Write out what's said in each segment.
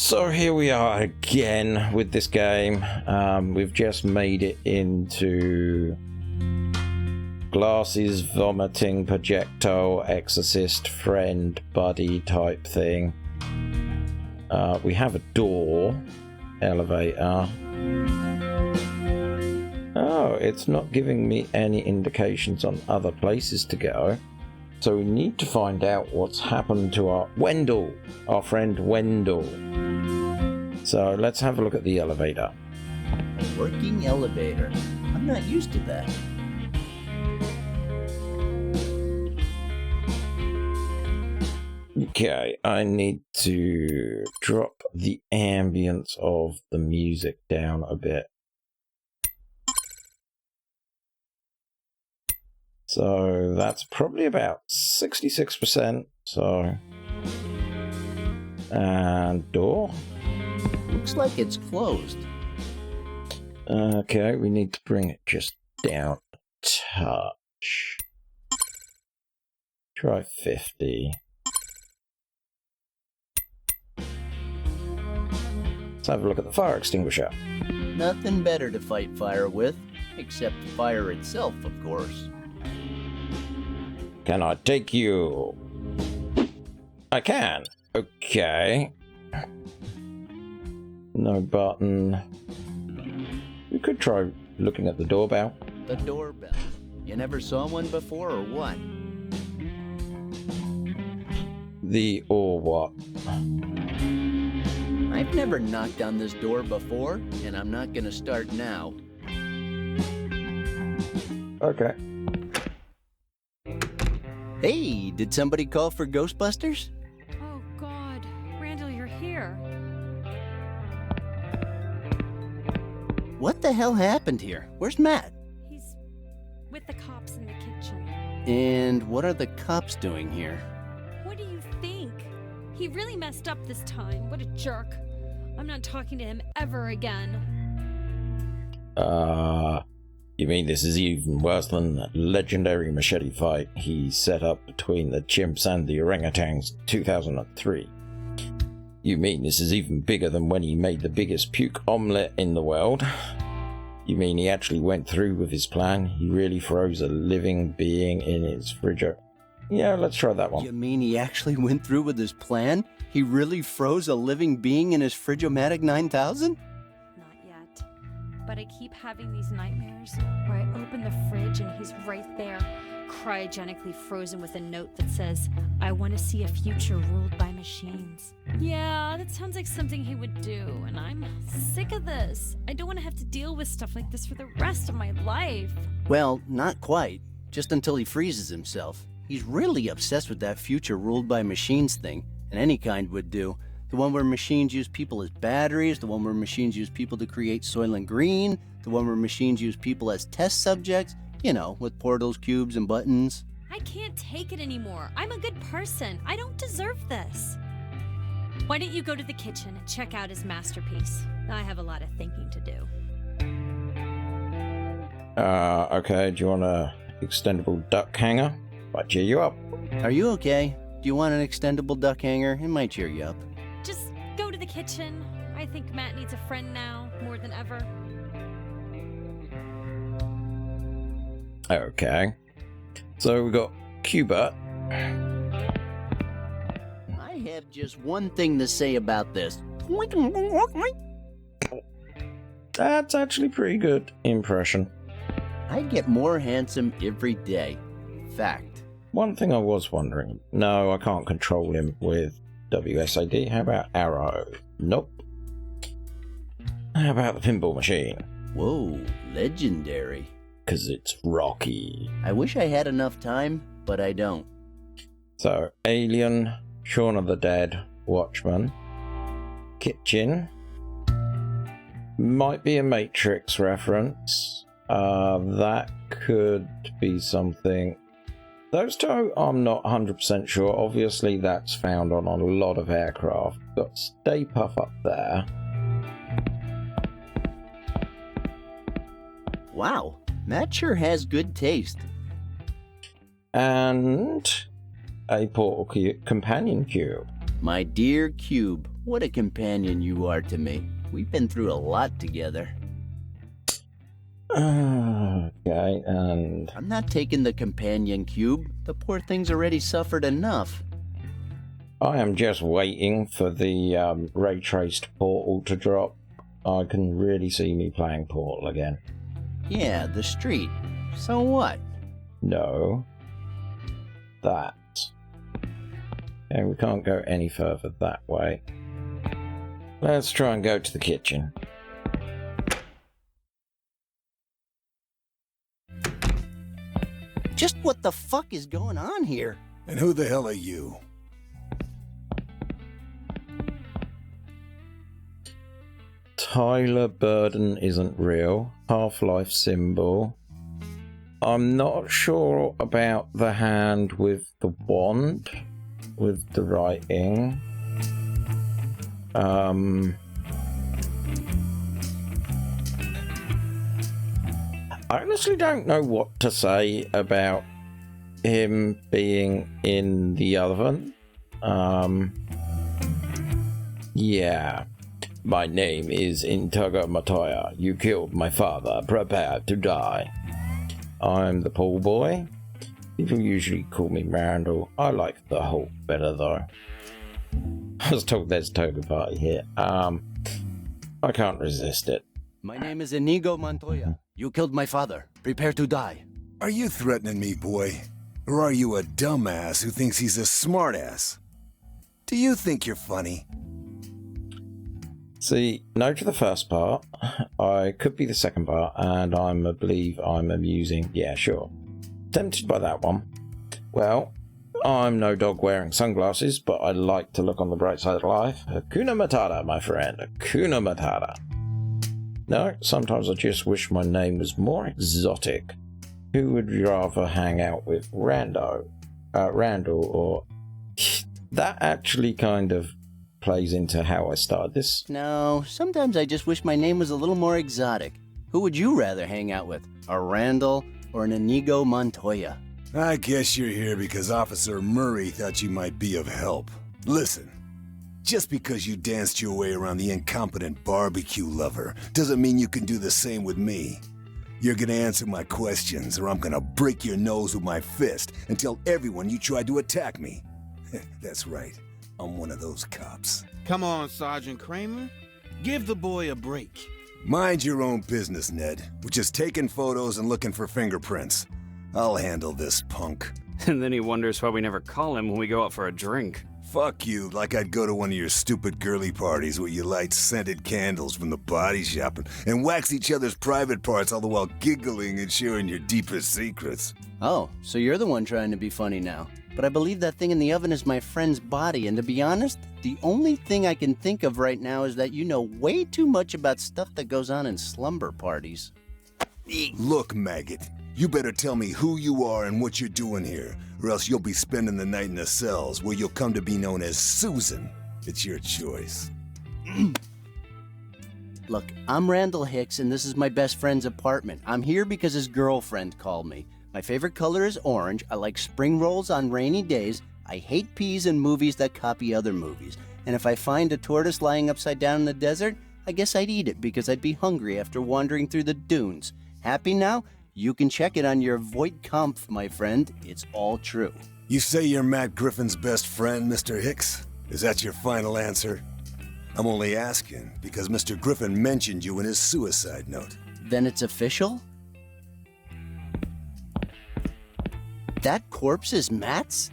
So here we are again with this game. We've just made it into glasses, vomiting, projectile, exorcist, friend, buddy type thing. We have a door, elevator. Oh, it's not giving me any indications on other places to go. So we need to find out what's happened to our friend Wendell. So let's have a look at the elevator. Working elevator. I'm not used to that. Okay, I need to drop the ambience of the music down a bit. So that's probably about 66%. So, and door. Looks like it's closed. Okay, we need to bring it just down a touch. Try 50. Let's have a look at the fire extinguisher. Nothing better to fight fire with, except the fire itself, of course. Can I take you? I can. Okay. No button. We could try looking at the doorbell. The doorbell. You never saw one before, or what? The or what? I've never knocked on this door before, and I'm not gonna start now. Okay. Hey, did somebody call for Ghostbusters? Oh God, Randal, you're here. What the hell happened here? Where's Matt? He's with the cops in the kitchen. And what are the cops doing here? What do you think? He really messed up this time. What a jerk. I'm not talking to him ever again. You mean this is even worse than that legendary machete fight he set up between the chimps and the orangutans in 2003? You mean this is even bigger than when he made the biggest puke omelette in the world? You mean he actually went through with his plan? He really froze a living being in his fridger? Yeah, let's try that one. You mean he actually went through with his plan? He really froze a living being in his Frigomatic 9000? Not yet. But I keep having these nightmares where I open the fridge and he's right there, cryogenically frozen with a note that says, "I want to see a future ruled by machines." Yeah, that sounds like something he would do, and I'm sick of this. I don't want to have to deal with stuff like this for the rest of my life. Well, not quite. Just until he freezes himself. He's really obsessed with that future ruled by machines thing, and any kind would do. The one where machines use people as batteries, the one where machines use people to create Soylent Green, the one where machines use people as test subjects, you know, with portals, cubes, and buttons. I can't take it anymore. I'm a good person. I don't deserve this. Why don't you go to the kitchen and check out his masterpiece? I have a lot of thinking to do. Okay, do you want a extendable duck hanger? Might cheer you up. Are you okay? Do you want an extendable duck hanger? It might cheer you up. Just go to the kitchen. I think Matt needs a friend now, more than ever. Okay. So we got Cuba. I have just one thing to say about this. That's actually pretty good impression. I get more handsome every day. Fact. One thing I was wondering. No, I can't control him with WSAD. How about Arrow? Nope. How about the pinball machine? Whoa, legendary. 'Cause it's Rocky. I wish I had enough time, but I don't. So, Alien, Shaun of the Dead, Watchmen, Kitchen. Might be a Matrix reference. That could be something. Those two, I'm not 100% sure. Obviously, that's found on a lot of aircraft. Got Stay Puft up there. Wow, Matt sure has good taste. And a portal companion cube. My dear Cube, what a companion you are to me. We've been through a lot together. Okay, and... I'm not taking the companion Cube. The poor thing's already suffered enough. I am just waiting for the ray-traced Portal to drop. I can really see me playing Portal again. Yeah, the street. So what? No. That. And we can't go any further that way. Let's try and go to the kitchen. Just what the fuck is going on here? And who the hell are you? Tyler Burden isn't real. Half-Life symbol. I'm not sure about the hand with the wand, with the writing. I honestly don't know what to say about him being in the oven. Yeah. My name is Intaga Matoya. You killed my father. Prepare to die. I'm the pool boy. People usually call me Randal. I like the Hulk better though. I was told there's a toga party here. I can't resist it. My name is Inigo Montoya. You killed my father. Prepare to die. Are you threatening me, boy? Or are you a dumbass who thinks he's a smartass? Do you think you're funny? See, no to the first part. I could be the second part, and I believe I'm amusing. Yeah, sure. Tempted by that one. Well, I'm no dog wearing sunglasses, but I like to look on the bright side of life. Hakuna Matata, my friend. Hakuna Matata. No, sometimes I just wish my name was more exotic. Who would rather hang out with Randal or... That actually kind of plays into how I started this. No, sometimes I just wish my name was a little more exotic. Who would you rather hang out with? A Randal or an Inigo Montoya? I guess you're here because Officer Murray thought you might be of help. Listen, just because you danced your way around the incompetent barbecue lover doesn't mean you can do the same with me. You're gonna answer my questions or I'm gonna break your nose with my fist and tell everyone you tried to attack me. That's right. I'm one of those cops. Come on, Sergeant Kramer. Give the boy a break. Mind your own business, Ned. We're just taking photos and looking for fingerprints. I'll handle this, punk. And then he wonders why we never call him when we go out for a drink. Fuck you, like I'd go to one of your stupid girly parties where you light scented candles from the body shop and wax each other's private parts all the while giggling and sharing your deepest secrets. Oh, so you're the one trying to be funny now. But I believe that thing in the oven is my friend's body, and to be honest, the only thing I can think of right now is that you know way too much about stuff that goes on in slumber parties. Look, maggot, you better tell me who you are and what you're doing here, or else you'll be spending the night in the cells, where you'll come to be known as Susan. It's your choice. Look, I'm Randall Hicks, and this is my best friend's apartment. I'm here because his girlfriend called me. My favorite color is orange. I like spring rolls on rainy days. I hate peas in movies that copy other movies. And if I find a tortoise lying upside down in the desert, I guess I'd eat it because I'd be hungry after wandering through the dunes. Happy now? You can check it on your Voight-Kampf, my friend. It's all true. You say you're Matt Griffin's best friend, Mr. Hicks? Is that your final answer? I'm only asking because Mr. Griffin mentioned you in his suicide note. Then it's official? That corpse is Matt's?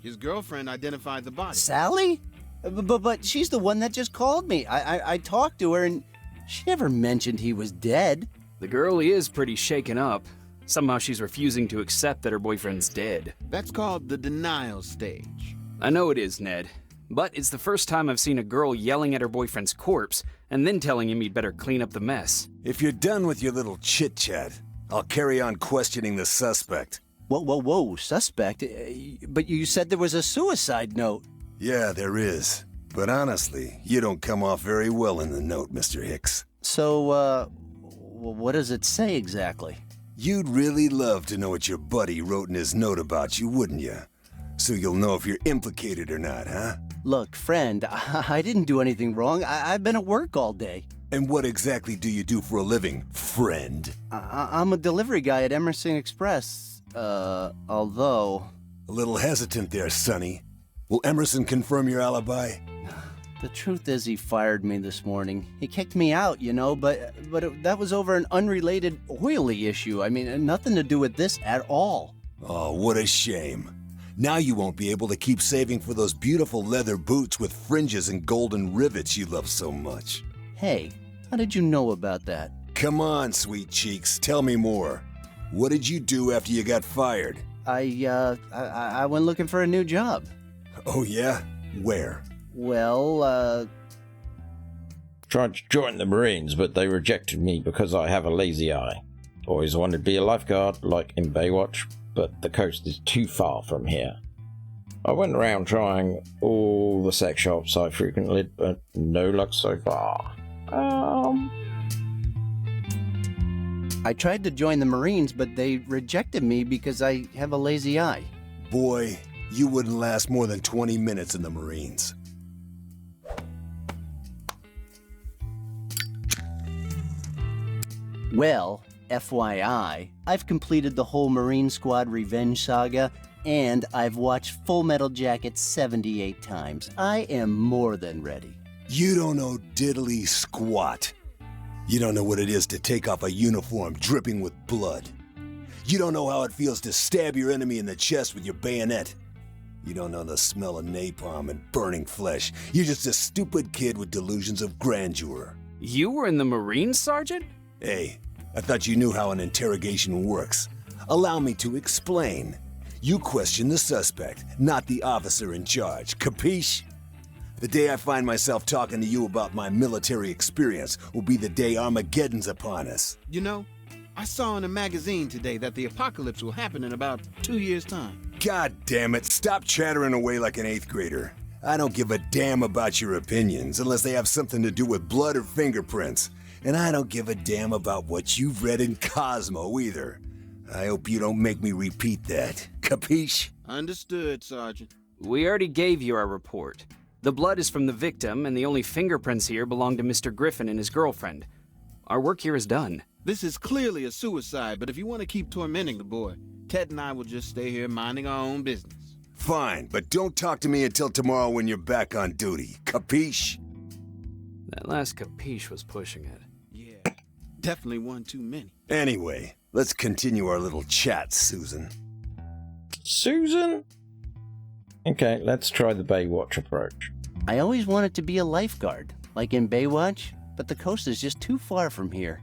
His girlfriend identified the body. Sally? But she's the one that just called me. I talked to her and she never mentioned he was dead. The girlie is pretty shaken up. Somehow she's refusing to accept that her boyfriend's dead. That's called the denial stage. I know it is, Ned. But it's the first time I've seen a girl yelling at her boyfriend's corpse and then telling him he'd better clean up the mess. If you're done with your little chit-chat, I'll carry on questioning the suspect. Whoa, suspect? But you said there was a suicide note. Yeah, there is. But honestly, you don't come off very well in the note, Mr. Hicks. So, what does it say exactly? You'd really love to know what your buddy wrote in his note about you, wouldn't you? so you'll know if you're implicated or not, huh? Look, friend, I didn't do anything wrong. I've been at work all day. And what exactly do you do for a living, friend? I'm a delivery guy at Emerson Express. Although... A little hesitant there, Sonny. Will Emerson confirm your alibi? The truth is he fired me this morning. He kicked me out, you know, but that was over an unrelated oily issue. I mean, nothing to do with this at all. Oh, what a shame. Now you won't be able to keep saving for those beautiful leather boots with fringes and golden rivets you love so much. Hey, how did you know about that? Come on, sweet cheeks, tell me more. What did you do after you got fired? I went looking for a new job. Oh yeah? Where? Well, Tried to join the Marines, but they rejected me because I have a lazy eye. Always wanted to be a lifeguard, like in Baywatch, but the coast is too far from here. I went around trying all the sex shops I frequented, but no luck so far. I tried to join the Marines, but they rejected me because I have a lazy eye. Boy, you wouldn't last more than 20 minutes in the Marines. Well, FYI, I've completed the whole Marine Squad Revenge saga, and I've watched Full Metal Jacket 78 times. I am more than ready. You don't know diddly squat. You don't know what it is to take off a uniform dripping with blood. You don't know how it feels to stab your enemy in the chest with your bayonet. You don't know the smell of napalm and burning flesh. You're just a stupid kid with delusions of grandeur. You were in the Marines, Sergeant? Hey, I thought you knew how an interrogation works. Allow me to explain. You question the suspect, not the officer in charge. Capiche? The day I find myself talking to you about my military experience will be the day Armageddon's upon us. You know, I saw in a magazine today that the apocalypse will happen in about 2 years' time. God damn it, stop chattering away like an 8th grader. I don't give a damn about your opinions unless they have something to do with blood or fingerprints. And I don't give a damn about what you've read in Cosmo either. I hope you don't make me repeat that. Capiche? Understood, Sergeant. We already gave you our report. The blood is from the victim, and the only fingerprints here belong to Mr. Griffin and his girlfriend. Our work here is done. This is clearly a suicide, but if you want to keep tormenting the boy, Ted and I will just stay here minding our own business. Fine, but don't talk to me until tomorrow when you're back on duty. Capiche? That last capiche was pushing it. Yeah, definitely one too many. Anyway, let's continue our little chat, Susan. Susan? Okay, let's try the Baywatch approach. I always wanted to be a lifeguard, like in Baywatch, but the coast is just too far from here.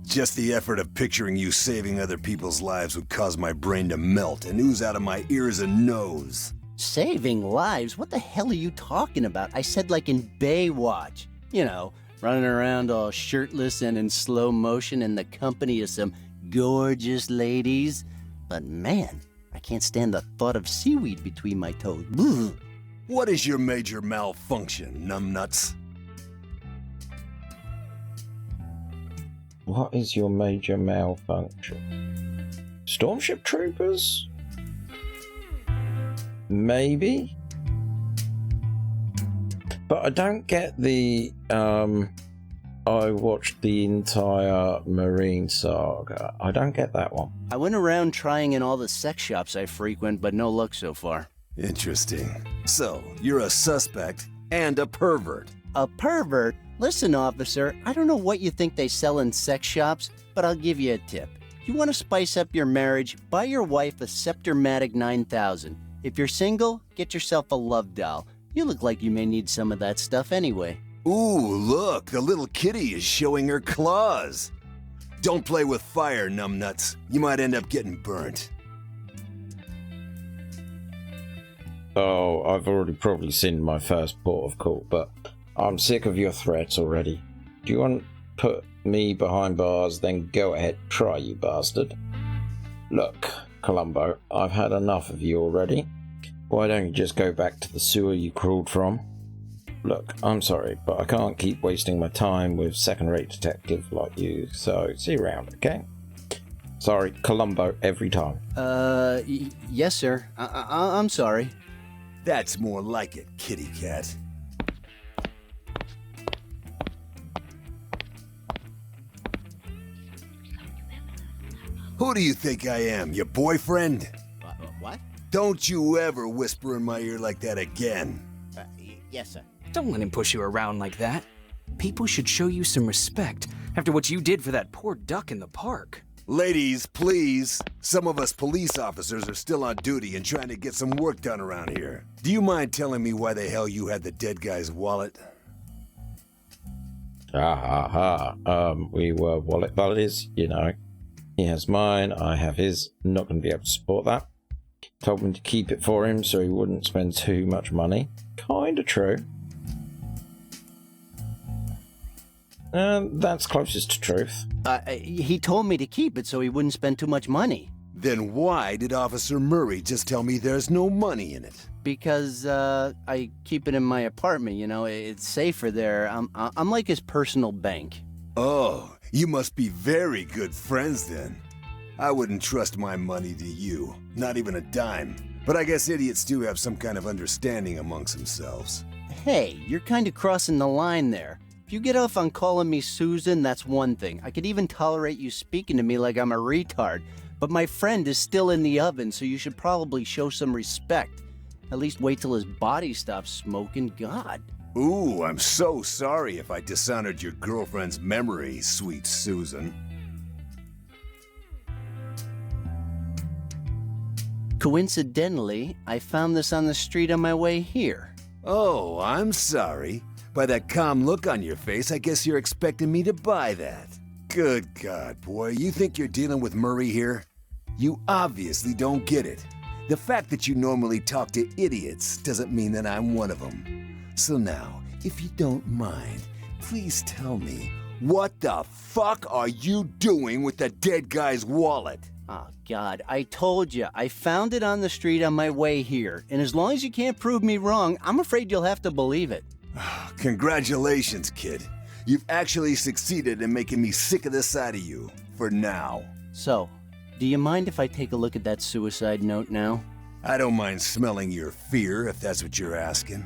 Just the effort of picturing you saving other people's lives would cause my brain to melt and ooze out of my ears and nose. Saving lives? What the hell are you talking about? I said like in Baywatch. You know, running around all shirtless and in slow motion in the company of some gorgeous ladies. But man, I can't stand the thought of seaweed between my toes. Ugh. What is your major malfunction, numbnuts? What is your major malfunction? Stormship troopers? Maybe? But I don't get the, I watched the entire Marine saga. I don't get that one. I went around trying in all the sex shops I frequent, but no luck so far. Interesting. So, you're a suspect and a pervert. A pervert? Listen, officer, I don't know what you think they sell in sex shops, but I'll give you a tip. You want to spice up your marriage, buy your wife a Sceptermatic 9000. If you're single, get yourself a love doll. You look like you may need some of that stuff anyway. Ooh, look, the little kitty is showing her claws. Don't play with fire, numbnuts. You might end up getting burnt. Oh, I've already probably seen my first port of call, but I'm sick of your threats already. Do you want to put me behind bars? Then go ahead, try, you bastard. Look, Columbo, I've had enough of you already. Why don't you just go back to the sewer you crawled from? Look, I'm sorry, but I can't keep wasting my time with second-rate detectives like you, so see you around, okay? Sorry, Columbo every time. Yes, sir. I'm sorry. That's more like it, kitty cat. Who do you think I am, your boyfriend? What? Don't you ever whisper in my ear like that again. Yes, sir. Don't let him push you around like that. People should show you some respect after what you did for that poor duck in the park. Ladies, please. Some of us police officers are still on duty and trying to get some work done around here. Do you mind telling me why the hell you had the dead guy's wallet? We were wallet buddies, you know. He has mine, I have his. Not going to be able to support that. Told me to keep it for him so he wouldn't spend too much money. Kinda true. That's closest to truth. He told me to keep it so he wouldn't spend too much money. Then why did Officer Murray just tell me there's no money in it? Because, I keep it in my apartment, you know, it's safer there. I'm like his personal bank. Oh, you must be very good friends then. I wouldn't trust my money to you, not even a dime. But I guess idiots do have some kind of understanding amongst themselves. Hey, you're kind of crossing the line there. If you get off on calling me Susan, that's one thing. I could even tolerate you speaking to me like I'm a retard. But my friend is still in the oven, so you should probably show some respect. At least wait till his body stops smoking. God. Ooh, I'm so sorry if I dishonored your girlfriend's memory, sweet Susan. Coincidentally, I found this on the street on my way here. Oh, I'm sorry. By that calm look on your face, I guess you're expecting me to buy that. Good God, boy, you think you're dealing with Murray here? You obviously don't get it. The fact that you normally talk to idiots doesn't mean that I'm one of them. So now, if you don't mind, please tell me, what the fuck are you doing with the dead guy's wallet? Oh, God, I told you, I found it on the street on my way here. And as long as you can't prove me wrong, I'm afraid you'll have to believe it. Congratulations, kid. You've actually succeeded in making me sick of the sight of you, for now. So, do you mind if I take a look at that suicide note now? I don't mind smelling your fear, if that's what you're asking.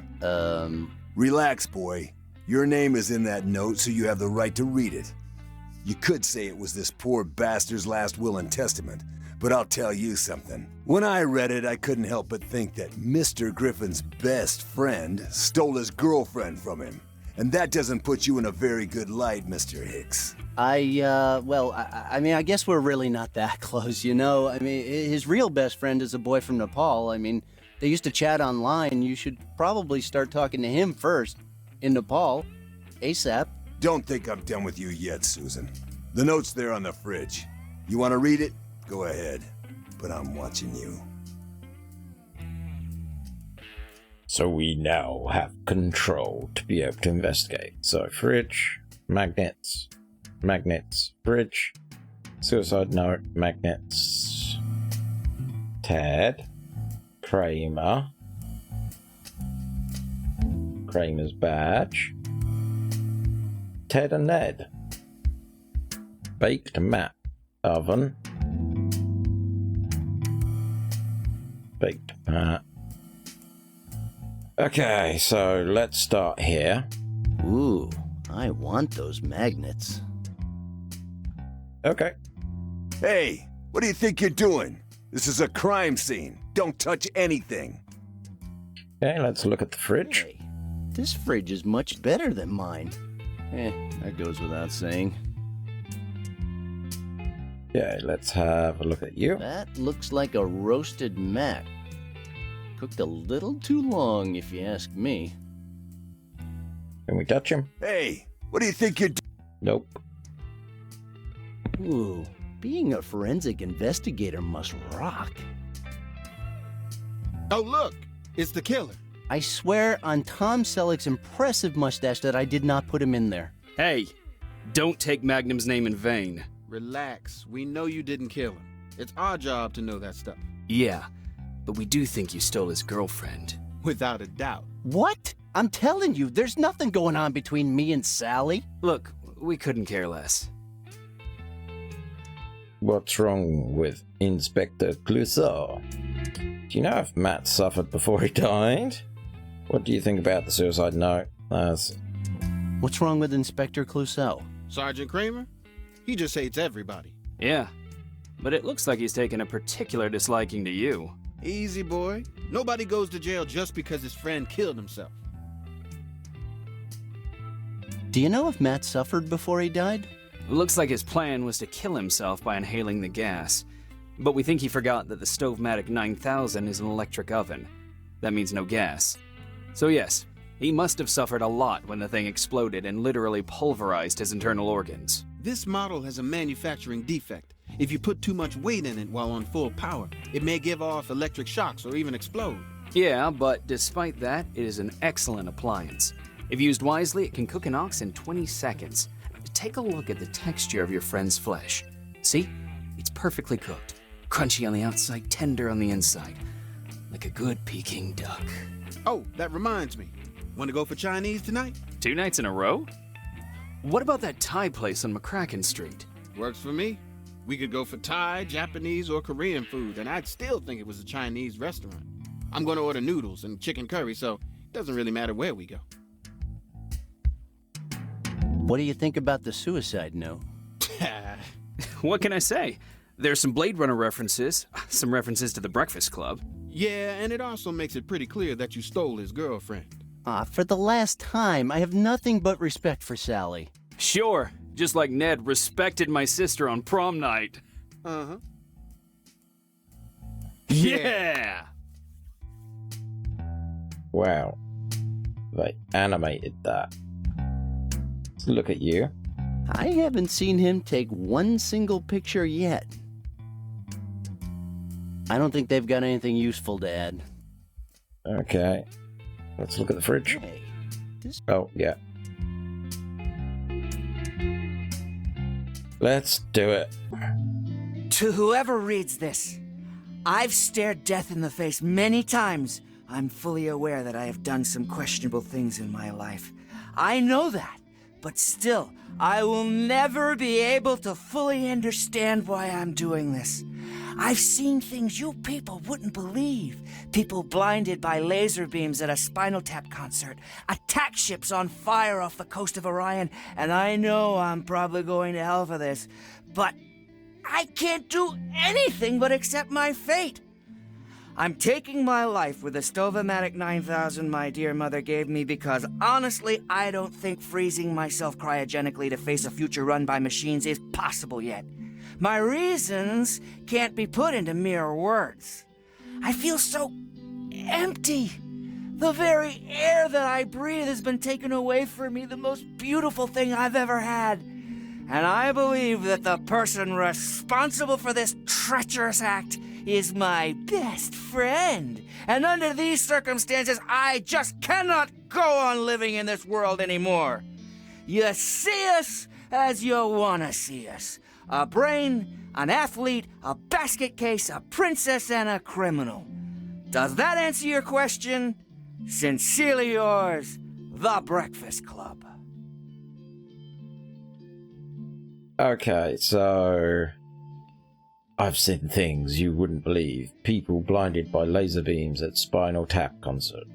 Relax, boy. Your name is in that note, so you have the right to read it. You could say it was this poor bastard's last will and testament, but I'll tell you something. When I read it, I couldn't help but think that Mr. Griffin's best friend stole his girlfriend from him. And that doesn't put you in a very good light, Mr. Hicks. I mean, I guess we're really not that close, you know? I mean, his real best friend is a boy from Nepal. I mean, they used to chat online. You should probably start talking to him first. In Nepal. ASAP. Don't think I'm done with you yet, Susan. The note's there on the fridge. You want to read it? Go ahead. But I'm watching you. So we now have control to be able to investigate. So fridge, magnets, fridge, suicide note, magnets, Ted, Kramer, Kramer's badge, Ted and Ned, baked mat, oven, baked mat. Okay, so let's start here. Ooh, I want those magnets. Okay. Hey, what do you think you're doing? This is a crime scene. Don't touch anything. Okay, let's look at the fridge. Hey, this fridge is much better than mine. That goes without saying. Yeah, let's have a look at you. That looks like a roasted mat. Cooked a little too long, if you ask me. Can we touch him? Hey, what do you think you're doing? Nope. Ooh, being a forensic investigator must rock. Oh, look! It's the killer. I swear on Tom Selleck's impressive mustache that I did not put him in there. Hey, don't take Magnum's name in vain. Relax. We know you didn't kill him. It's our job to know that stuff. Yeah, but we do think you stole his girlfriend. Without a doubt. What? I'm telling you, there's nothing going on between me and Sally. Look, we couldn't care less. What's wrong with Inspector Clouseau? Do you know if Matt suffered before he died? What do you think about the suicide note? What's wrong with Inspector Clouseau? Sergeant Kramer? He just hates everybody. Yeah, but it looks like he's taken a particular disliking to you. Easy, boy. Nobody goes to jail just because his friend killed himself. Do you know if Matt suffered before he died? It looks like his plan was to kill himself by inhaling the gas. But we think he forgot that the Stovematic 9000 is an electric oven. That means no gas. So yes, he must have suffered a lot when the thing exploded and literally pulverized his internal organs. This model has a manufacturing defect. If you put too much weight in it while on full power, it may give off electric shocks or even explode. Yeah, but despite that, it is an excellent appliance. If used wisely, it can cook an ox in 20 seconds. Take a look at the texture of your friend's flesh. See? It's perfectly cooked. Crunchy on the outside, tender on the inside. Like a good Peking duck. Oh, that reminds me. Want to go for Chinese tonight? 2 nights in a row? What about that Thai place on McCracken Street? Works for me. We could go for Thai, Japanese, or Korean food, and I'd still think it was a Chinese restaurant. I'm going to order noodles and chicken curry, so it doesn't really matter where we go. What do you think about the suicide note? What can I say? There's some Blade Runner references, some references to the Breakfast Club. Yeah, and it also makes it pretty clear that you stole his girlfriend. For the last time, I have nothing but respect for Sally. Sure, just like Ned respected my sister on prom night. Uh-huh. Yeah! Wow. They animated that. Look at you. I haven't seen him take one single picture yet. I don't think they've got anything useful to add. Okay. Let's look at the fridge. Hey, Oh, yeah. Let's do it. To whoever reads this, I've stared death in the face many times. I'm fully aware that I have done some questionable things in my life. I know that, but still, I will never be able to fully understand why I'm doing this. I've seen things you people wouldn't believe. People blinded by laser beams at a Spinal Tap concert, attack ships on fire off the coast of Orion, and I know I'm probably going to hell for this, but I can't do anything but accept my fate. I'm taking my life with the Stovematic 9000 my dear mother gave me because, honestly, I don't think freezing myself cryogenically to face a future run by machines is possible yet. My reasons can't be put into mere words. I feel so empty. The very air that I breathe has been taken away from me, the most beautiful thing I've ever had. And I believe that the person responsible for this treacherous act is my best friend. And under these circumstances, I just cannot go on living in this world anymore. You see us as you want to see us. A brain, an athlete, a basket case, a princess, and a criminal. Does that answer your question? Sincerely yours, The Breakfast Club. Okay, so I've seen things you wouldn't believe. People blinded by laser beams at Spinal Tap concert.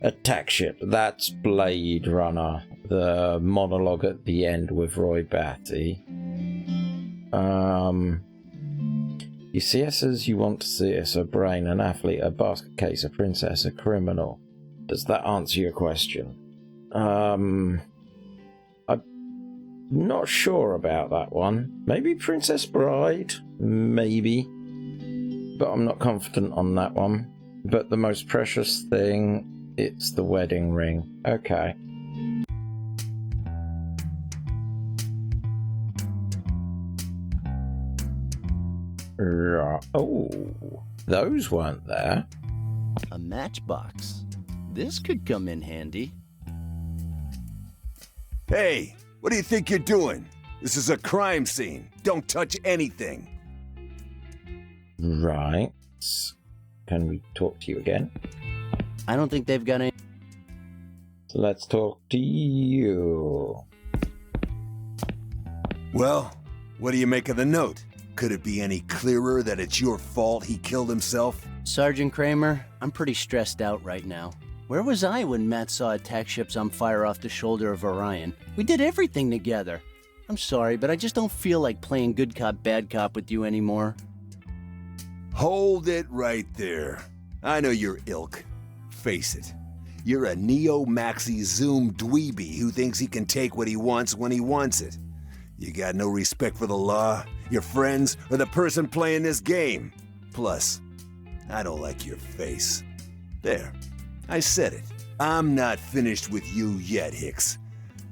Attack ship, that's Blade Runner. The monologue at the end with Roy Batty. You see us as you want to see us, a brain, an athlete, a basket case, a princess, a criminal. Does that answer your question? I'm not sure about that one. Maybe Princess Bride? Maybe. But I'm not confident on that one. But the most precious thing, it's the wedding ring. Okay. Oh, those weren't there. A matchbox. This could come in handy. Hey, what do you think you're doing? This is a crime scene. Don't touch anything. Right. Can we talk to you again? I don't think they've got any... So let's talk to you. Well, what do you make of the note? Could it be any clearer that it's your fault he killed himself? Sergeant Kramer, I'm pretty stressed out right now. Where was I when Matt saw attack ships on fire off the shoulder of Orion? We did everything together. I'm sorry, but I just don't feel like playing good cop, bad cop with you anymore. Hold it right there. I know your ilk. Face it. You're a neo-maxi zoom dweeby who thinks he can take what he wants when he wants it. You got no respect for the law, your friends, or the person playing this game. Plus, I don't like your face. There, I said it. I'm not finished with you yet, Hicks.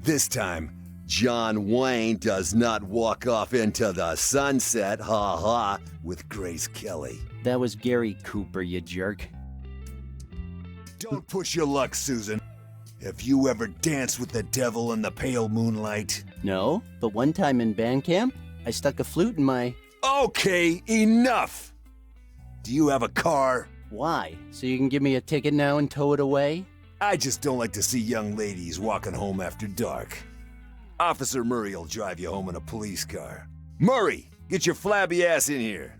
This time, John Wayne does not walk off into the sunset, ha-ha, with Grace Kelly. That was Gary Cooper, you jerk. Don't push your luck, Susan. Have you ever danced with the devil in the pale moonlight? No, but one time in band camp, I stuck a flute in my... Okay, enough! Do you have a car? Why? So you can give me a ticket now and tow it away? I just don't like to see young ladies walking home after dark. Officer Murray will drive you home in a police car. Murray, get your flabby ass in here.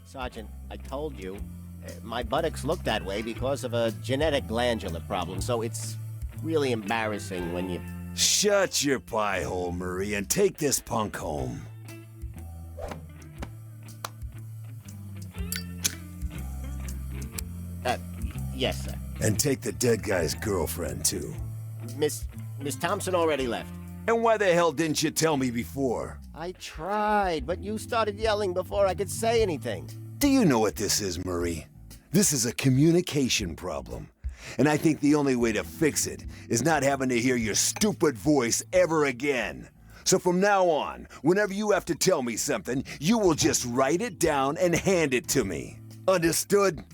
Sergeant, I told you, my buttocks look that way because of a genetic glandular problem, so it's really embarrassing when you... Shut your pie hole, Murray, and take this punk home. Yes, sir. And take the dead guy's girlfriend, too. Miss Thompson already left. And why the hell didn't you tell me before? I tried, but you started yelling before I could say anything. Do you know what this is, Murray? This is a communication problem. And I think the only way to fix it is not having to hear your stupid voice ever again. So from now on, whenever you have to tell me something, you will just write it down and hand it to me. Understood?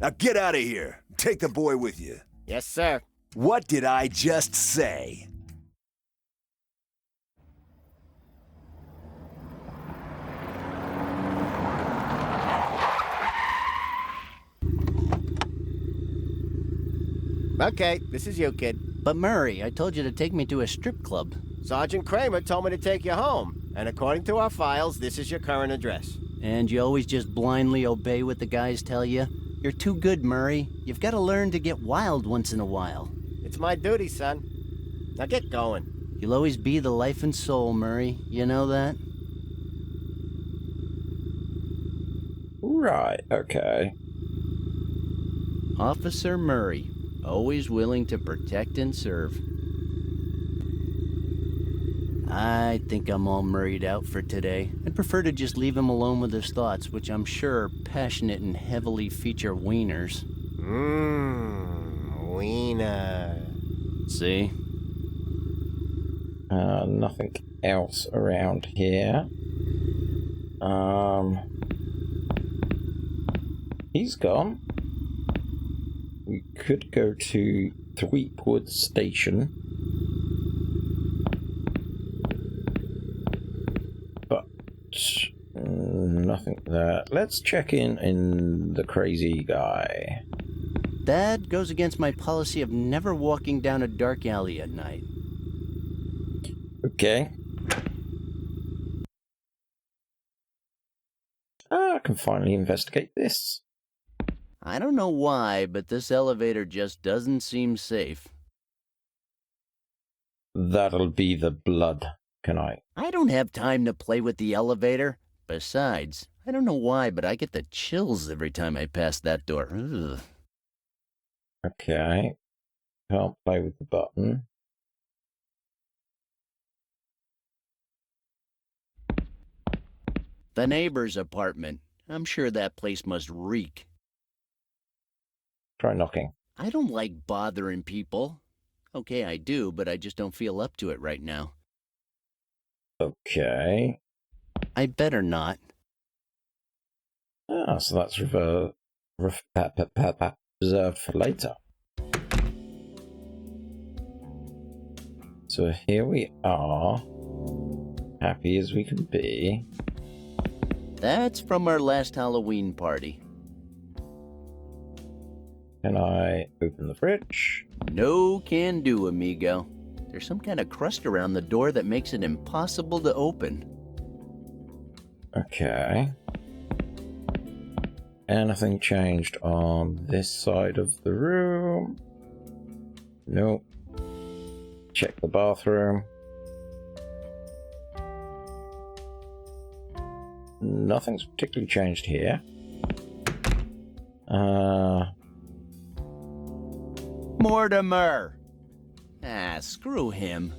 Now get out of here. Take the boy with you. Yes, sir. What did I just say? Okay, this is you, kid. But Murray, I told you to take me to a strip club. Sergeant Kramer told me to take you home, and according to our files, this is your current address. And you always just blindly obey what the guys tell you? You're too good, Murray. You've got to learn to get wild once in a while. It's my duty, son. Now get going. You'll always be the life and soul, Murray. You know that? Right, okay. Officer Murray, always willing to protect and serve. I think I'm all Murrayed out for today. I'd prefer to just leave him alone with his thoughts, which I'm sure are passionate and heavily feature wieners. Wiener. See? Nothing else around here. He's gone. We could go to Threepwood Station. But nothing there. Let's check in the crazy guy. That goes against my policy of never walking down a dark alley at night. Okay. I can finally investigate this. I don't know why, but this elevator just doesn't seem safe. That'll be the blood. Can I? I don't have time to play with the elevator. Besides, I don't know why, but I get the chills every time I pass that door. Ugh. Okay. Can't play with the button. The neighbor's apartment. I'm sure that place must reek. Try knocking. I don't like bothering people. Okay, I do, but I just don't feel up to it right now. Okay. I better not. Ah, so that's reserved for later. So here we are. Happy as we can be. That's from our last Halloween party. Can I open the fridge? No can do, amigo. There's some kind of crust around the door that makes it impossible to open. Okay. Anything changed on this side of the room? Nope. Check the bathroom. Nothing's particularly changed here. Mortimer! Ah, screw him.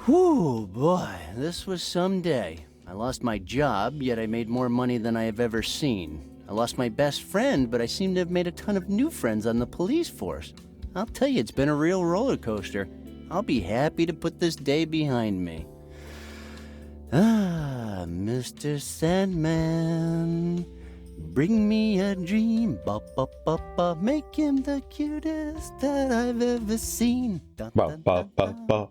Whew, boy, this was some day. I lost my job, yet I made more money than I have ever seen. I lost my best friend, but I seem to have made a ton of new friends on the police force. I'll tell you, it's been a real roller coaster. I'll be happy to put this day behind me. Ah, Mr. Sandman, bring me a dream, ba ba ba ba, make him the cutest that I've ever seen. Dun, Ba dun, ba dun, ba dun. ba.